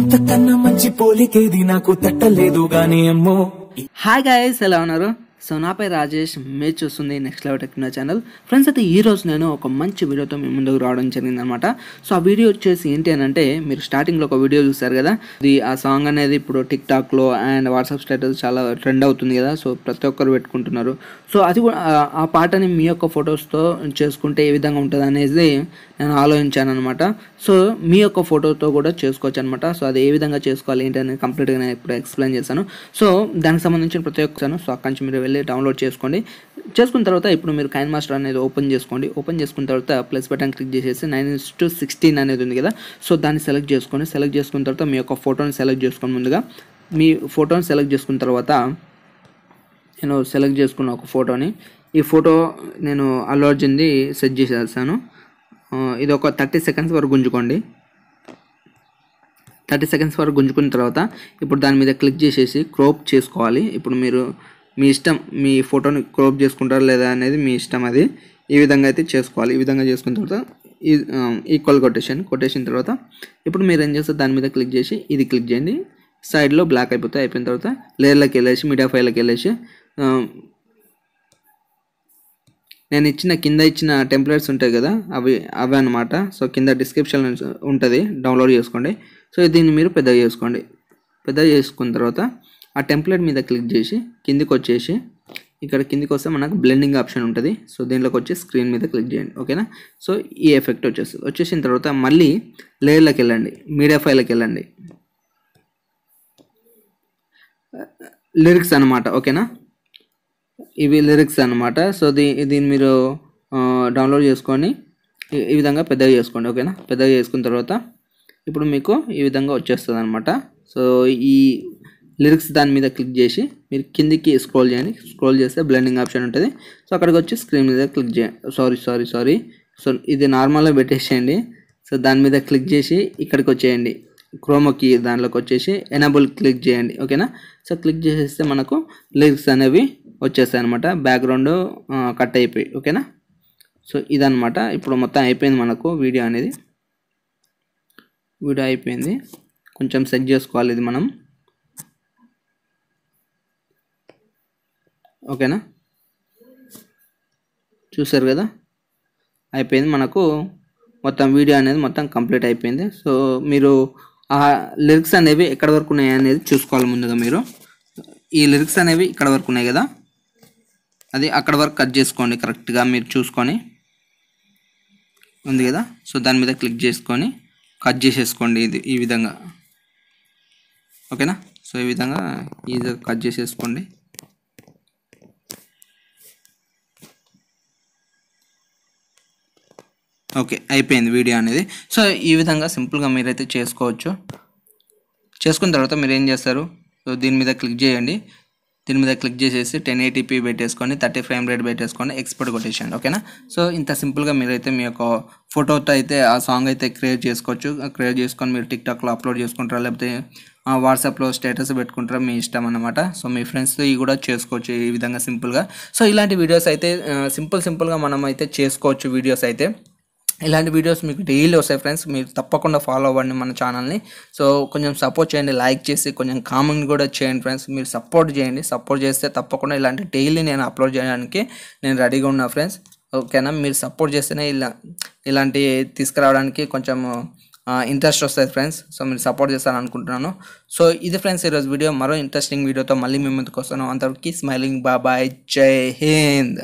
అంతకన్నా మంచి పోలికేది నాకు తట్టలేదు గానీ అమ్మో. హాయ్ గైస్, ఎలా ఉన్నారు? సో నా పేరు రాజేష్, మీరు చూస్తుంది next level technology channel. Friends, అయితే ఈరోజు నేను ఒక మంచి వీడియోతో మీ ముందుకు రావడం జరిగిందనమాట. సో ఆ వీడియో వచ్చేసి ఏంటి అని అంటే, మీరు స్టార్టింగ్లో ఒక వీడియో చూస్తారు కదా, ఆ సాంగ్ అనేది ఇప్పుడు టిక్టాక్లో అండ్ వాట్సాప్ స్టేటస్ చాలా ట్రెండ్ అవుతుంది కదా. సో ప్రతి ఒక్కరు పెట్టుకుంటున్నారు. సో అది కూడా ఆ పాటని మీ యొక్క ఫొటోస్తో చేసుకుంటే ఏ విధంగా ఉంటుంది అనేది నేను ఆలోచించాను అనమాట. సో మీ యొక్క ఫోటోతో కూడా చేసుకోవచ్చు అనమాట. సో అది ఏ విధంగా చేసుకోవాలి ఏంటి అనేది కంప్లీట్గా నేను ఇప్పుడు ఎక్స్ప్లెయిన్ చేశాను. సో దానికి సంబంధించిన ప్రతి ఒక్కసాను సో అక్కడి నుంచి మీరు వెళ్ళి డౌన్లోడ్ చేసుకోండి. చేసుకున్న తర్వాత ఇప్పుడు మీరు కైన్ మాస్టర్ అనేది ఓపెన్ చేసుకోండి. ఓపెన్ చేసుకున్న తర్వాత ప్లస్ బటన్ క్లిక్ చేసేసి 9:16 అనేది ఉంది కదా, సో దాన్ని సెలెక్ట్ చేసుకోండి. సెలెక్ట్ చేసుకున్న తర్వాత మీ యొక్క ఫోటోని సెలెక్ట్ చేసుకోండి. ముందుగా మీ ఫోటోని సెలెక్ట్ చేసుకున్న తర్వాత నేను సెలెక్ట్ చేసుకున్న ఒక ఫోటోని, ఈ ఫోటో నేను అల్లు అర్జున్ది సెట్ చేసేసాను. ఇది ఒక 30 సెకండ్స్ వరకు గుంజుకోండి. 30 సెకండ్స్ వరకు గుంజుకున్న తర్వాత ఇప్పుడు దాని మీద క్లిక్ చేసేసి క్రోప్ చేసుకోవాలి. ఇప్పుడు మీరు మీ ఇష్టం, మీ ఫోటోని క్రోప్ చేసుకుంటారా లేదా అనేది మీ ఇష్టం. అది ఈ విధంగా అయితే చేసుకోవాలి. ఈ విధంగా చేసుకున్న తర్వాత ఈక్వల్ కొటేషన్ తర్వాత ఇప్పుడు మీరు ఏం చేస్తారు, దాని మీద క్లిక్ చేసి ఇది క్లిక్ చేయండి. సైడ్లో బ్లాక్ అయిపోతాయి. అయిపోయిన తర్వాత లేయర్లోకి వెళ్ళేసి మీడియా ఫైల్లోకి వెళ్ళేసి నేను కింద ఇచ్చిన టెంప్లెట్స్ ఉంటాయి కదా, అవి అనమాట. సో కింద డిస్క్రిప్షన్ ఉంటుంది, డౌన్లోడ్ చేసుకోండి. సో దీన్ని మీరు పెద్దగా చేసుకోండి. పెద్దగా చేసుకున్న తర్వాత ఆ టెంప్లెట్ మీద క్లిక్ చేసి కిందికి వచ్చేసి ఇక్కడ కిందికి వస్తే మనకు బ్లెండింగ్ ఆప్షన్ ఉంటుంది. సో దీంట్లోకి వచ్చి స్క్రీన్ మీద క్లిక్ చేయండి. ఓకేనా. సో ఈ ఎఫెక్ట్ వచ్చేస్తుంది. వచ్చేసిన తర్వాత మళ్ళీ లేయర్లోకి వెళ్ళండి, మీడియా ఫైల్లోకి వెళ్ళండి, లిరిక్స్ అనమాట. ఓకేనా, ఇవి లిరిక్స్ అనమాట. సో దీన్ని మీరు డౌన్లోడ్ చేసుకొని ఈ విధంగా పెద్దగా చేసుకోండి. ఓకేనా. పెద్దగా చేసుకున్న తర్వాత ఇప్పుడు మీకు ఈ విధంగా వచ్చేస్తుంది అనమాట. సో ఈ లిరిక్స్ దాని మీద క్లిక్ చేసి మీరు కిందికి స్క్రోల్ చేయండి. స్క్రోల్ చేస్తే బ్లెండింగ్ ఆప్షన్ ఉంటుంది. సో అక్కడికి వచ్చి స్క్రీన్ మీద క్లిక్ చేయండి. సారీ సో ఇది నార్మల్గా పెట్టేసేయండి. సో దాని మీద క్లిక్ చేసి ఇక్కడికి వచ్చేయండి, క్రోమోకి దాంట్లోకి వచ్చేసి ఎనేబుల్ క్లిక్ చేయండి. ఓకేనా. సో క్లిక్ చేసేస్తే మనకు లిరిక్స్ అనేవి వచ్చేస్తాయి అనమాట. బ్యాక్గ్రౌండ్ కట్ అయిపోయి. ఓకేనా. సో ఇదనమాట. ఇప్పుడు మొత్తం అయిపోయింది మనకు వీడియో అనేది. వీడియో అయిపోయింది. కొంచెం సెట్ చేసుకోవాలి ఇది మనం. ఓకేనా. చూసారు కదా, అయిపోయింది మనకు మొత్తం వీడియో అనేది మొత్తం కంప్లీట్ అయిపోయింది. సో మీరు ఆ లిరిక్స్ అనేవి ఎక్కడి వరకు ఉన్నాయి అనేది చూసుకోవాలి. ముందుగా మీరు ఈ లిరిక్స్ అనేవి ఇక్కడ వరకు ఉన్నాయి కదా, అది అక్కడ వరకు కట్ చేసుకోండి. కరెక్ట్గా మీరు చూసుకొని ఉంది కదా, సో దాని మీద క్లిక్ చేసుకొని కట్ చేసేసుకోండి. ఇది ఈ విధంగా. ఓకేనా. సో ఈ విధంగా ఈజీగా కట్ చేసేసుకోండి. ఓకే, అయిపోయింది వీడియో అనేది. సో ఈ విధంగా సింపుల్గా మీరైతే చేసుకోవచ్చు. చేసుకున్న తర్వాత మీరు ఏం చేస్తారు, సో దీని మీద క్లిక్ చేయండి. దీని మీద క్లిక్ చేసేసి 1080p పెట్టేసుకొని 30 ఫ్రేమ్ రేట్ పెట్టేసుకొని ఎక్స్పోర్ట్ కొట్టేసేయండి. ఓకేనా. సో ఇంత సింపుల్గా మీరైతే మీ యొక్క ఫోటోతో అయితే ఆ సాంగ్ అయితే క్రియేట్ చేసుకోవచ్చు. క్రియేట్ చేసుకొని మీరు టిక్టాక్లో అప్లోడ్ చేసుకుంటారా, లేకపోతే వాట్సాప్లో స్టేటస్ పెట్టుకుంటారా, మీ ఇష్టం అన్నమాట. సో మీ ఫ్రెండ్స్తో ఇవి కూడా చేసుకోవచ్చు ఈ విధంగా సింపుల్గా. సో ఇలాంటి వీడియోస్ అయితే సింపుల్గా మనం అయితే చేసుకోవచ్చు. వీడియోస్ అయితే ఇలాంటి వీడియోస్ మీకు డైలీ వస్తాయి ఫ్రెండ్స్. మీరు తప్పకుండా ఫాలో అవ్వండి మన ఛానల్ని. సో కొంచెం సపోర్ట్ చేయండి, లైక్ చేసి కొంచెం కామెంట్ కూడా చేయండి ఫ్రెండ్స్. మీరు సపోర్ట్ చేయండి. సపోర్ట్ చేస్తే తప్పకుండా ఇలాంటి డైలీ నేను అప్లోడ్ చేయడానికి నేను రెడీగా ఉన్నా ఫ్రెండ్స్. ఓకేనా. మీరు సపోర్ట్ చేస్తేనే ఇలాంటి తీసుకురావడానికి కొంచెం ఇంట్రెస్ట్ వస్తుంది ఫ్రెండ్స్. సో మీరు సపోర్ట్ చేస్తారని అనుకుంటున్నాను. సో ఇది ఫ్రెండ్స్ ఈరోజు వీడియో. మరో ఇంట్రెస్టింగ్ వీడియోతో మళ్ళీ మీ ముందుకు వస్తాను. అంతవరకు స్మైలింగ్, బాయ్, జై హింద్.